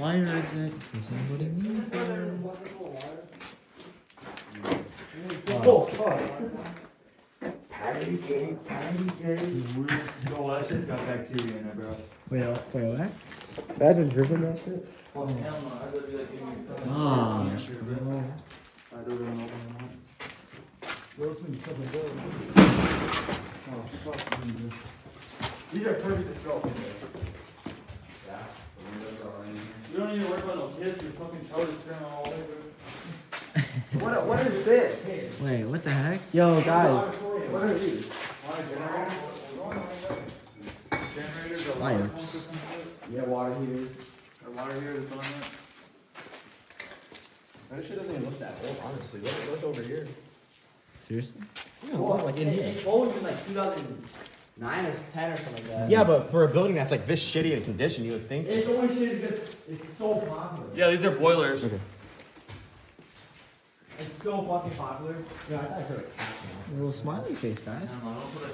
wire is it? Does anybody need it? Patty cake, patty cake. Oh, that shit's got bacteria in it, bro. Wait, what? Imagine dripping that shit. Oh, hell no. I thought you like gave me a Ah, bro. bro. I don't even open them Oh, fuck. These are perfect to sell. Yeah, the windows are already in here. You don't need to worry about no kids. Your fucking toes screaming all over. What is this? Wait, what the heck? Yo, guys. What are these? Generators or Wires. water pumps or some shit? Yeah, water heaters. Or water here that's on it? That shit doesn't even look that old, honestly. Look over here. Seriously? Yeah, look, like in here. It's old in like 2009 or 10 or something like that. Yeah, but for a building that's like this shitty in condition, you would think. It's only shit because it's so popular. Yeah, these are boilers. Okay. It's so fucking popular. Yeah, I heard. A little smiley face, guys. I don't know, don't put a